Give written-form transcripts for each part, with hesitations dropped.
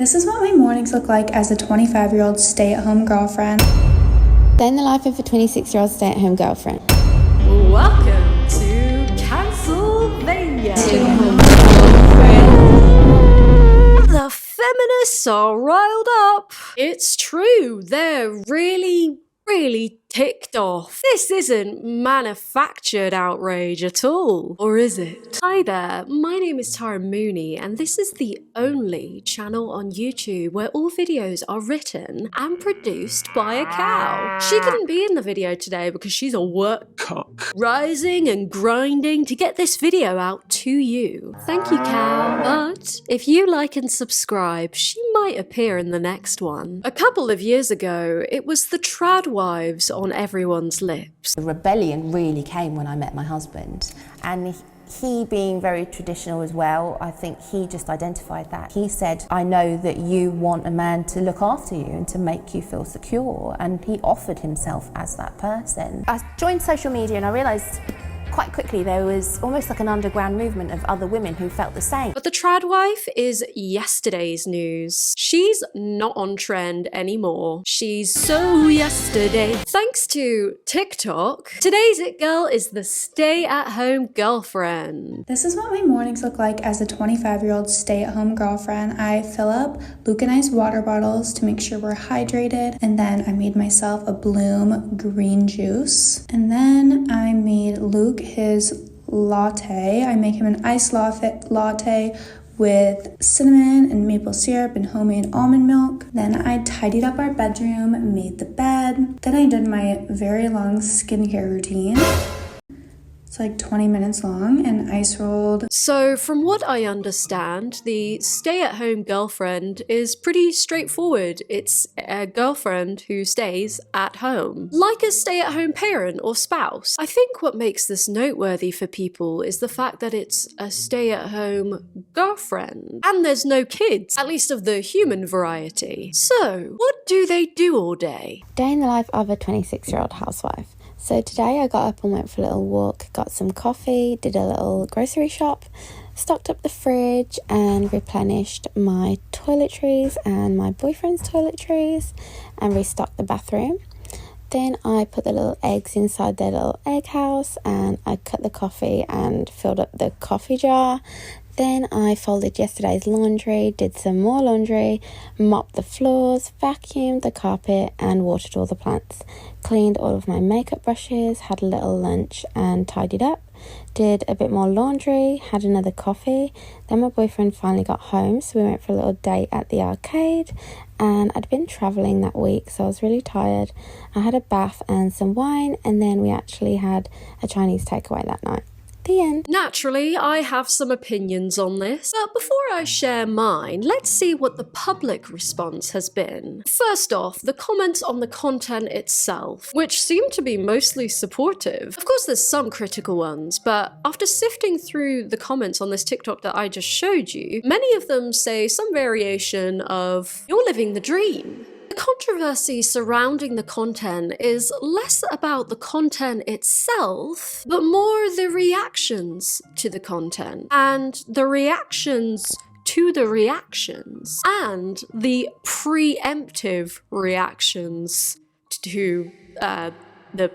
This is what my mornings look like as a 25-year-old stay-at-home girlfriend. Day in the life of a 26-year-old stay-at-home girlfriend. Welcome to Pennsylvania. The feminists are riled up. It's true, they're really ticked off. This isn't manufactured outrage at all. Or is it? Hi there, my name is Tara Mooney, and this is the only channel on YouTube where all videos are written and produced by a cow. She couldn't be in the video today because she's a work cock, rising and grinding to get this video out to you. Thank you, cow. But if you like and subscribe, she might appear in the next one. A couple of years ago, it was the trad wives on everyone's lips. The rebellion really came when I met my husband, and he being very traditional as well, I think he just identified that. He said, I know that you want a man to look after you and to make you feel secure, and he offered himself as that person. I joined social media and I realised quite quickly there was almost like an underground movement of other women who felt the same. But the trad wife is yesterday's news. She's not on trend anymore. She's so yesterday. Thanks to TikTok, today's it girl is the stay-at-home girlfriend. This is what my mornings look like as a 25-year-old stay-at-home girlfriend. I fill up Luke and Ice water bottles to make sure we're hydrated, and then I made myself a Bloom green juice, and then I made Luke his latte. I make him an iced latte with cinnamon and maple syrup and homemade almond milk. Then I tidied up our bedroom, made the bed. Then I did my very long skincare routine. It's like 20 minutes long, and ice rolled. So from what I understand, the stay-at-home girlfriend is pretty straightforward. It's a girlfriend who stays at home, like a stay-at-home parent or spouse. I think what makes this noteworthy for people is the fact that it's a stay-at-home girlfriend. And there's no kids, at least of the human variety. So, what do they do all day? Day in the life of a 26-year-old housewife. So today I got up and went for a little walk, got some coffee, did a little grocery shop, stocked up the fridge and replenished my toiletries and my boyfriend's toiletries and restocked the bathroom. Then I put the little eggs inside their little egg house and I cut the coffee and filled up the coffee jar. Then I folded yesterday's laundry, did some more laundry, mopped the floors, vacuumed the carpet and watered all the plants. Cleaned all of my makeup brushes, had a little lunch and tidied up. Did a bit more laundry, had another coffee. Then my boyfriend finally got home, so we went for a little date at the arcade. And I'd been travelling that week, so I was really tired. I had a bath and some wine, and then we actually had a Chinese takeaway that night. The end. Naturally, I have some opinions on this, but before I share mine, let's see what the public response has been. First off, the comments on the content itself, which seem to be mostly supportive. Of course, there's some critical ones, but after sifting through the comments on this TikTok that I just showed you, many of them say some variation of, "You're living the dream." The controversy surrounding the content is less about the content itself, but more the reactions to the content, and the reactions to the reactions, and the preemptive reactions to the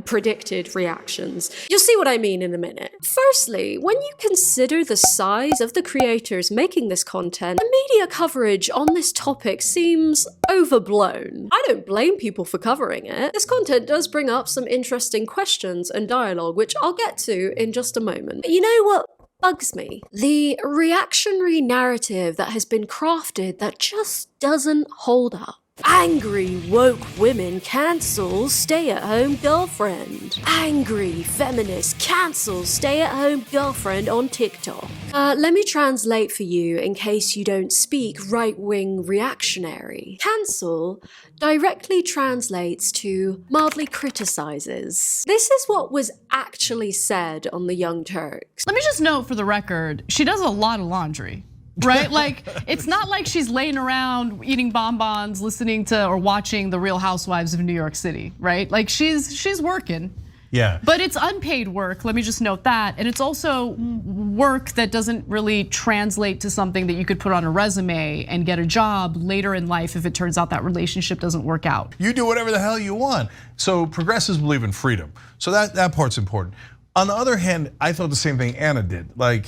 predicted reactions. You'll see what I mean in a minute. Firstly, when you consider the size of the creators making this content, the media coverage on this topic seems overblown. I don't blame people for covering it. This content does bring up some interesting questions and dialogue, which I'll get to in just a moment. But you know what bugs me? The reactionary narrative that has been crafted that just doesn't hold up. Angry woke women cancel stay-at-home girlfriend. Angry feminist cancels stay-at-home girlfriend on TikTok. Let me translate for you in case you don't speak right-wing reactionary. Cancel directly translates to mildly criticizes. This is what was actually said on the Young Turks. Let me just note for the record, she does a lot of laundry. Right? Like, it's not like she's laying around eating bonbons, listening to or watching The Real Housewives of New York City, right? Like, she's working. Yeah. But it's unpaid work, let me just note that. And it's also work that doesn't really translate to something that you could put on a resume and get a job later in life if it turns out that relationship doesn't work out. You do whatever the hell you want. So progressives believe in freedom. So that part's important. On the other hand, I thought the same thing Anna did. Like,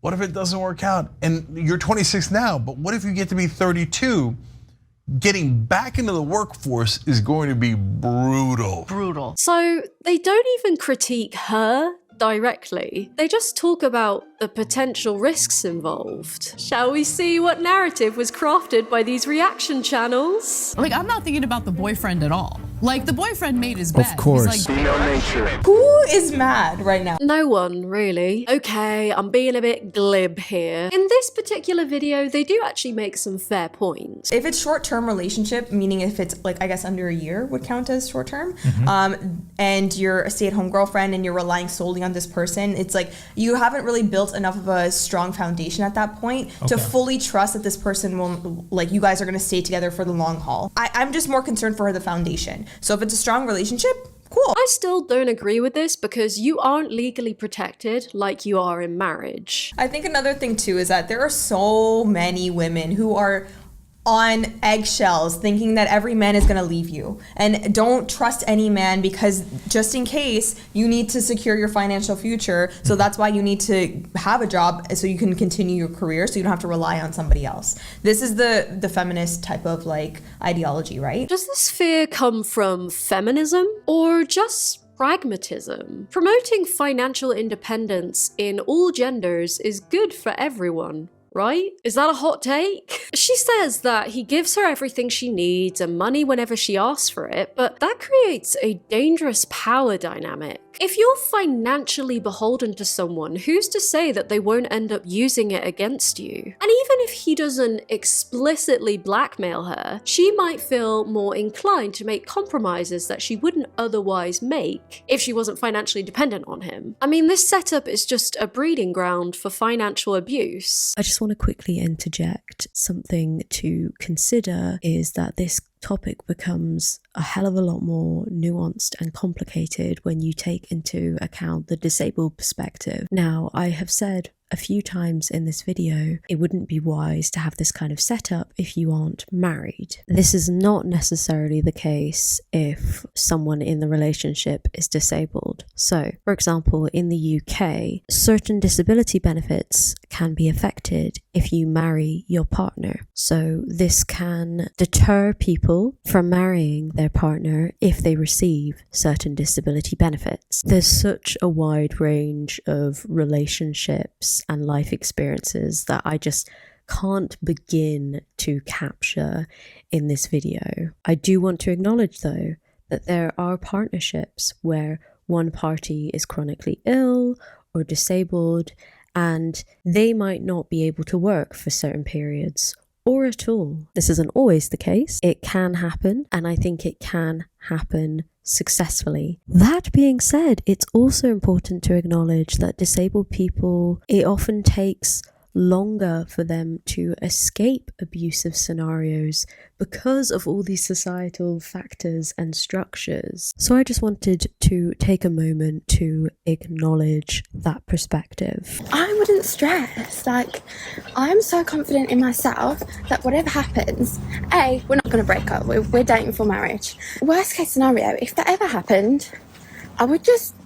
what if it doesn't work out? And you're 26 now, but what if you get to be 32? Getting back into the workforce is going to be brutal. Brutal. So they don't even critique her directly. They just talk about the potential risks involved. Shall we see what narrative was crafted by these reaction channels? Like, I'm not thinking about the boyfriend at all. Like, the boyfriend made his bed. Of course. He's like, Female nature. Who is mad right now? No one, really. Okay, I'm being a bit glib here. In this particular video, they do actually make some fair points. If it's short-term relationship, meaning if it's like, I guess under a year would count as short-term, and you're a stay-at-home girlfriend and you're relying solely on this person, it's like you haven't really built enough of a strong foundation at that point to fully trust that this person will, like, you guys are gonna stay together for the long haul. I'm just more concerned for the foundation. So if it's a strong relationship, cool. I still don't agree with this because you aren't legally protected like you are in marriage. I think another thing too is that there are so many women who are on eggshells thinking that every man is gonna leave you, and don't trust any man because just in case you need to secure your financial future, so that's why you need to have a job so you can continue your career, so you don't have to rely on somebody else. This is the feminist type of like ideology, right? Does this fear come from feminism or just pragmatism? Promoting financial independence in all genders is good for everyone, right? Is that a hot take? She says that he gives her everything she needs and money whenever she asks for it, but that creates a dangerous power dynamic. If you're financially beholden to someone, who's to say that they won't end up using it against you? And even if he doesn't explicitly blackmail her, she might feel more inclined to make compromises that she wouldn't otherwise make if she wasn't financially dependent on him. I mean, this setup is just a breeding ground for financial abuse. I just want to quickly interject. Something to consider is that this topic becomes a hell of a lot more nuanced and complicated when you take into account the disabled perspective. Now, I have said a few times in this video, it wouldn't be wise to have this kind of setup if you aren't married. This is not necessarily the case if someone in the relationship is disabled. So, for example, in the UK, certain disability benefits can be affected if you marry your partner. So this can deter people from marrying their partner if they receive certain disability benefits. There's such a wide range of relationships and life experiences that I just can't begin to capture in this video. I do want to acknowledge though that there are partnerships where one party is chronically ill or disabled and they might not be able to work for certain periods or at all. This isn't always the case. It can happen, and I think it can happen successfully. That being said, it's also important to acknowledge that disabled people, it often takes longer for them to escape abusive scenarios because of all these societal factors and structures. So I just wanted to take a moment to acknowledge that perspective. I wouldn't stress. Like, I'm so confident in myself that whatever happens, A, we're not going to break up. We're dating for marriage. Worst case scenario, if that ever happened, I would just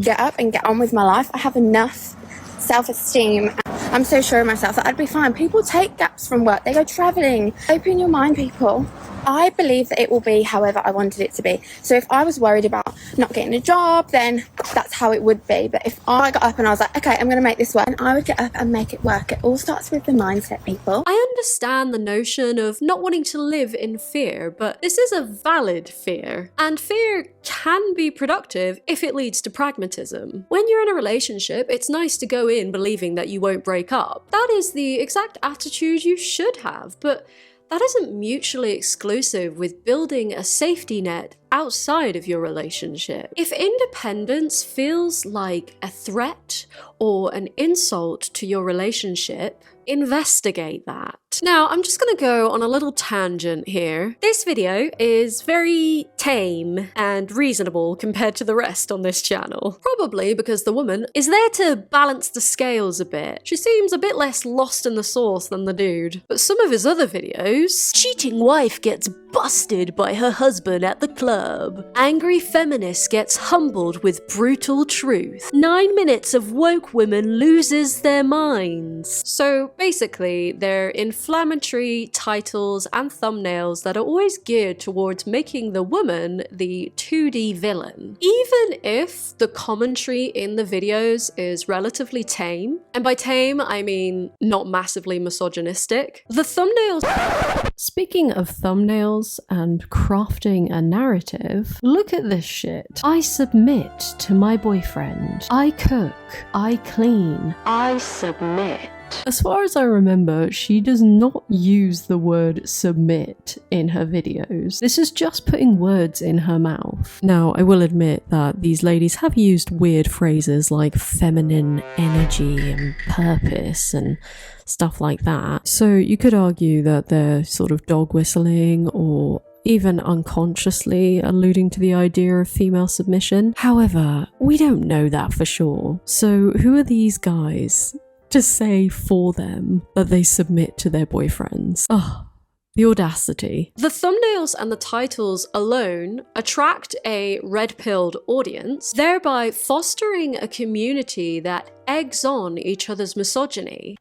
get up and get on with my life. I have enough self-esteem. I'm so sure of myself that I'd be fine. People take gaps from work. They go traveling. Open your mind, people. I believe that it will be however I wanted it to be. So if I was worried about not getting a job, then that's how it would be. But if I got up and I was like, okay, I'm going to make this work, and I would get up and make it work. It all starts with the mindset, people. I understand the notion of not wanting to live in fear, but this is a valid fear. And fear can be productive if it leads to pragmatism. When you're in a relationship, it's nice to go in believing that you won't break up. That is the exact attitude you should have, but that isn't mutually exclusive with building a safety net outside of your relationship. If independence feels like a threat or an insult to your relationship, investigate that. Now, I'm just gonna go on a little tangent here. This video is very tame and reasonable compared to the rest on this channel. Probably because the woman is there to balance the scales a bit. She seems a bit less lost in the sauce than the dude. But some of his other videos, cheating wife gets busted by her husband at the club. Angry feminist gets humbled with brutal truth. 9 minutes of woke women loses their minds. So basically, they're inflammatory titles and thumbnails that are always geared towards making the woman the 2D villain. Even if the commentary in the videos is relatively tame, and by tame I mean not massively misogynistic, the thumbnails... Speaking of thumbnails and crafting a narrative, look at this shit. I submit to my boyfriend. I cook. I clean. I submit. As far as I remember, she does not use the word submit in her videos. This is just putting words in her mouth. Now, I will admit that these ladies have used weird phrases like feminine energy and purpose and stuff like that. So you could argue that they're sort of dog whistling or even unconsciously alluding to the idea of female submission. However, we don't know that for sure. So who are these guys to say for them that they submit to their boyfriends? Oh, the audacity. The thumbnails and the titles alone attract a red-pilled audience, thereby fostering a community that eggs on each other's misogyny.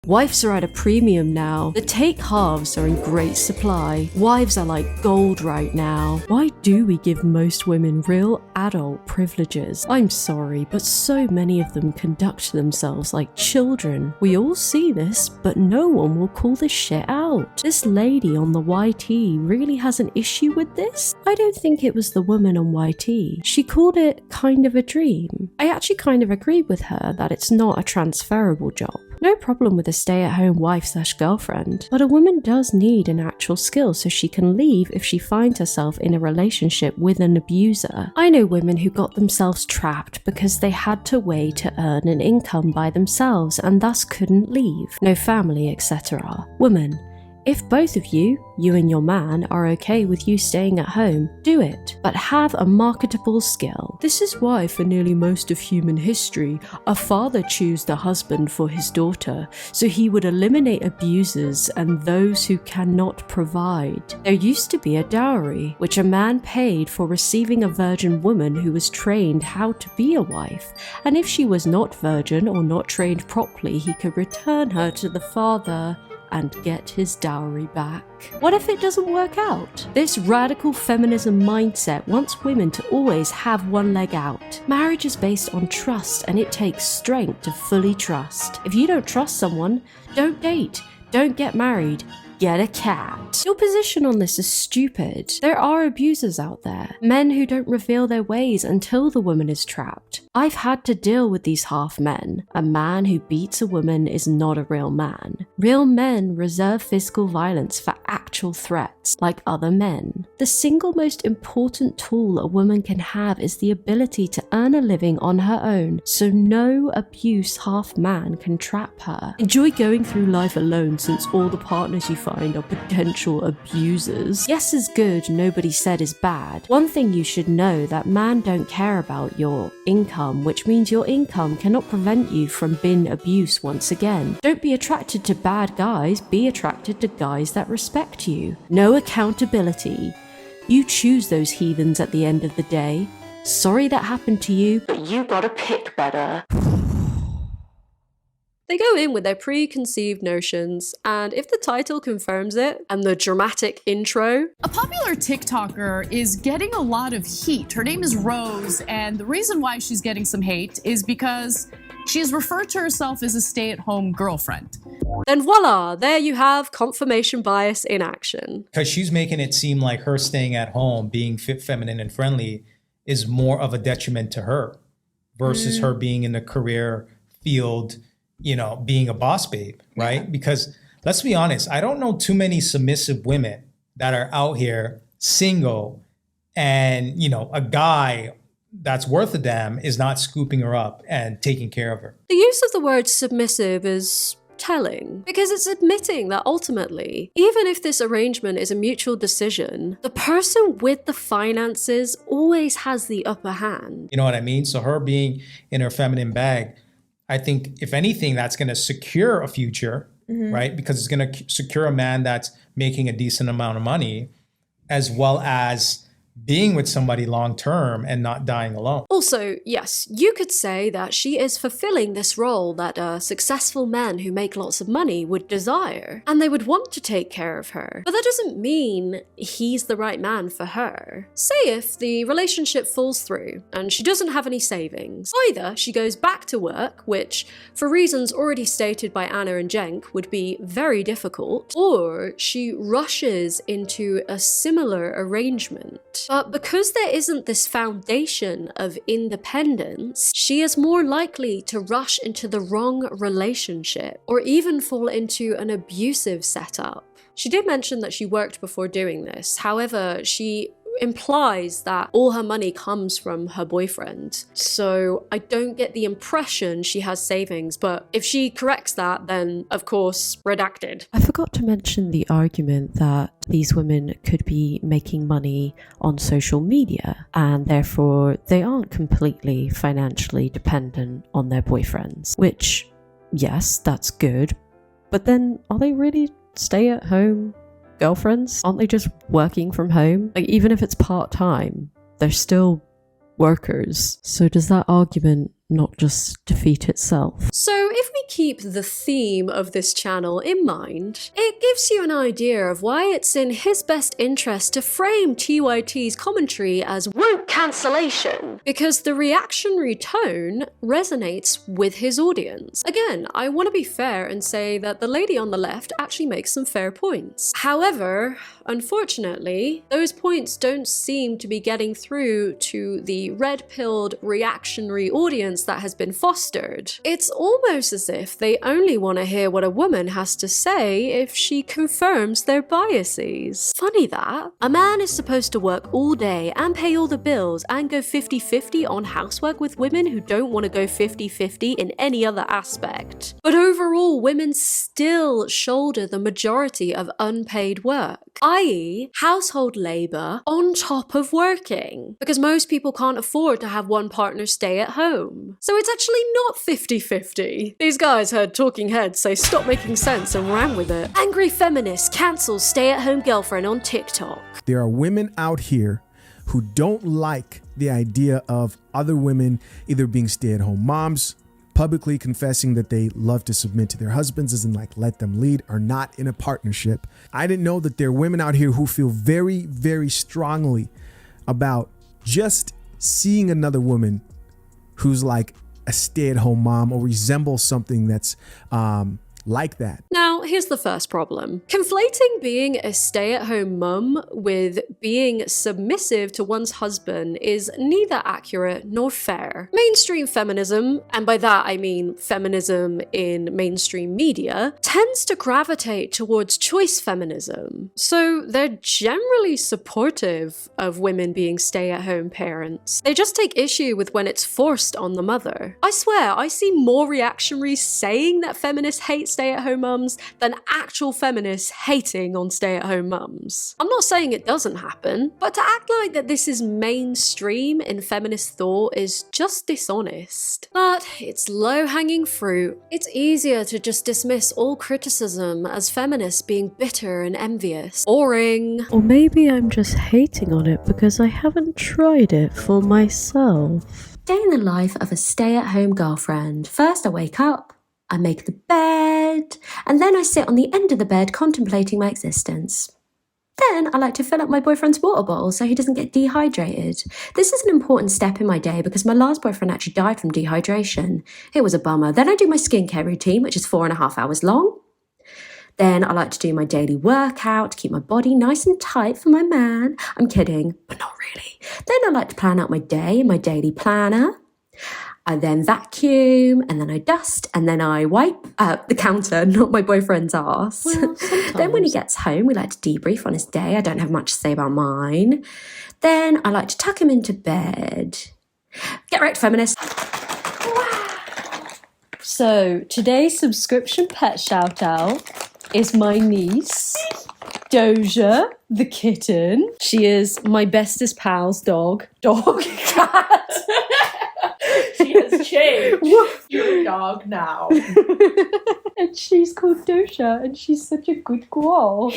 Wives are at a premium now. The take halves are in great supply. Wives are like gold right now. Why do we give most women real adult privileges? I'm sorry, but so many of them conduct themselves like children. We all see this, but no one will call this shit out. This lady on the YT really has an issue with this? I don't think it was the woman on YT. She called it kind of a dream. I actually kind of agreed with her that it's not a transferable job. No problem with a stay-at-home wife/girlfriend, but a woman does need an actual skill so she can leave if she finds herself in a relationship with an abuser. I know women who got themselves trapped because they had to wait to earn an income by themselves and thus couldn't leave. No family, etc. Woman, if both of you and your man, are okay with you staying at home, do it, but have a marketable skill. This is why for nearly most of human history, a father chose the husband for his daughter, so he would eliminate abusers and those who cannot provide. There used to be a dowry, which a man paid for receiving a virgin woman who was trained how to be a wife, and if she was not virgin or not trained properly, he could return her to the father and get his dowry back. What if it doesn't work out? This radical feminism mindset wants women to always have one leg out. Marriage is based on trust, and it takes strength to fully trust. If you don't trust someone, don't date, don't get married, get a cat. Your position on this is stupid. There are abusers out there, men who don't reveal their ways until the woman is trapped. I've had to deal with these half men. A man who beats a woman is not a real man. Real men reserve physical violence for actual threats, like other men. The single most important tool a woman can have is the ability to earn a living on her own, so no abuse half man can trap her. Enjoy going through life alone, since all the partners you find are potential abusers. Yes is good, nobody said is bad. One thing you should know, that man don't care about your income, which means your income cannot prevent you from bin abuse once again. Don't be attracted to bad guys, be attracted to guys that respect you. No accountability. You choose those heathens at the end of the day. Sorry that happened to you, but you gotta pick better. They go in with their preconceived notions, and if the title confirms it, and the dramatic intro... A popular TikToker is getting a lot of heat. Her name is Rose, and the reason why she's getting some hate is because she has referred to herself as a stay-at-home girlfriend. Then voila, there you have confirmation bias in action. Because she's making it seem like her staying at home, being fit, feminine, and friendly is more of a detriment to her versus her being in the career field, you know, being a boss babe, right? Yeah. Because let's be honest, I don't know too many submissive women that are out here single, and a guy that's worth a damn is not scooping her up and taking care of her. The use of the word submissive is telling, because it's admitting that ultimately, even if this arrangement is a mutual decision, the person with the finances always has the upper hand. You know what I mean? So her being in her feminine bag, I think if anything, that's going to secure a future, right? Because it's going to secure a man that's making a decent amount of money, as well as being with somebody long term and not dying alone. Also, yes, you could say that she is fulfilling this role that successful men who make lots of money would desire, and they would want to take care of her. But that doesn't mean he's the right man for her. Say if the relationship falls through and she doesn't have any savings, either she goes back to work, which for reasons already stated by Anna and Cenk would be very difficult, or she rushes into a similar arrangement. But because there isn't this foundation of independence, she is more likely to rush into the wrong relationship or even fall into an abusive setup. She did mention that she worked before doing this. However, she implies that all her money comes from her boyfriend. So I don't get the impression she has savings, but if she corrects that, then of course, redacted. I forgot to mention the argument that these women could be making money on social media and therefore they aren't completely financially dependent on their boyfriends, which, yes, that's good, but then are they really stay-at-home girlfriends? Aren't they just working from home? Like, even if it's part-time, they're still workers. So does that argument not just defeat itself? So if we keep the theme of this channel in mind, it gives you an idea of why it's in his best interest to frame TYT's commentary as woke cancellation, because the reactionary tone resonates with his audience. Again, I want to be fair and say that the lady on the left actually makes some fair points. However, unfortunately, those points don't seem to be getting through to the red-pilled reactionary audience that has been fostered. It's almost as if they only want to hear what a woman has to say if she confirms their biases. Funny that. A man is supposed to work all day and pay all the bills and go 50-50 on housework with women who don't want to go 50-50 in any other aspect. But overall, women still shoulder the majority of unpaid work, i.e. household labor on top of working, because most people can't afford to have one partner stay at home. So it's actually not 50-50. These guys heard talking heads say stop making sense and ran with it. Angry feminist cancels stay-at-home girlfriend on TikTok. There are women out here who don't like the idea of other women either being stay-at-home moms, publicly confessing that they love to submit to their husbands, as in like let them lead, or not in a partnership. I didn't know that there are women out here who feel very, very strongly about just seeing another woman who's like a stay-at-home mom or resembles something that's like that. Now, here's the first problem. Conflating being a stay-at-home mum with being submissive to one's husband is neither accurate nor fair. Mainstream feminism, and by that I mean feminism in mainstream media, tends to gravitate towards choice feminism. So they're generally supportive of women being stay-at-home parents. They just take issue with when it's forced on the mother. I swear, I see more reactionaries saying that feminists hate stay-at-home mums than actual feminists hating on stay-at-home mums. I'm not saying it doesn't happen, but to act like that this is mainstream in feminist thought is just dishonest. But it's low-hanging fruit. It's easier to just dismiss all criticism as feminists being bitter and envious. Boring. Or maybe I'm just hating on it because I haven't tried it for myself. Day in the life of a stay-at-home girlfriend. First I wake up, I make the bed, and then I sit on the end of the bed contemplating my existence. Then I like to fill up my boyfriend's water bottle so he doesn't get dehydrated. This is an important step in my day because my last boyfriend actually died from dehydration. It was a bummer. Then I do my skincare routine, which is 4.5 hours long. Then I like to do my daily workout to keep my body nice and tight for my man. I'm kidding, but not really. Then I like to plan out my day in my daily planner. I then vacuum, and then I dust, and then I wipe the counter, not my boyfriend's arse. Well, Then when he gets home, we like to debrief on his day. I don't have much to say about mine. Then I like to tuck him into bed. Get wrecked, feminist. So today's subscription pet shout out is my niece, Doja, the kitten. She is my bestest pal's dog. Cat. She has changed. You're a dog now. And she's called Doja, and she's such a good girl.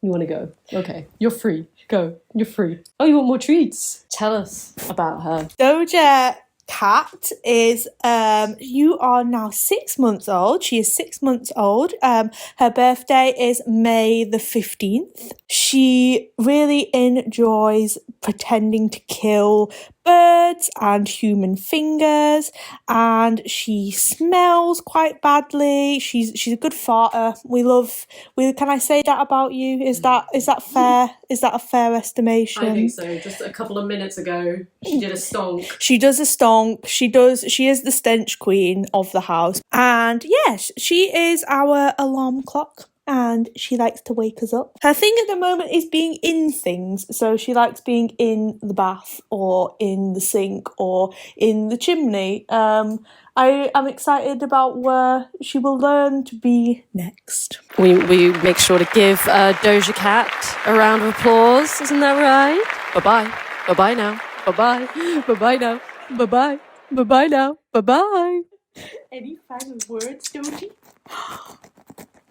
You want to go? Okay, you're free. Go. You're free. Oh, you want more treats? Tell us about her. Doja Cat is you are now 6 months old. She is 6 months old. Her birthday is May the 15th. She really enjoys pretending to kill birds and human fingers, and she smells quite badly. She's a good farter. Can I say that about you? Is that fair? Is that a fair estimation? I think so. Just a couple of minutes ago, she did a stonk. She does a stonk. She is the stench queen of the house. And yes, she is our alarm clock. And she likes to wake us up. Her thing at the moment is being in things. So she likes being in the bath or in the sink or in the chimney. I am excited about where she will learn to be next. We make sure to give Doja Cat a round of applause. Isn't that right? Bye-bye. Bye-bye now. Bye-bye. Bye-bye now. Bye-bye. Bye-bye now. Bye-bye. Any final words, Doji?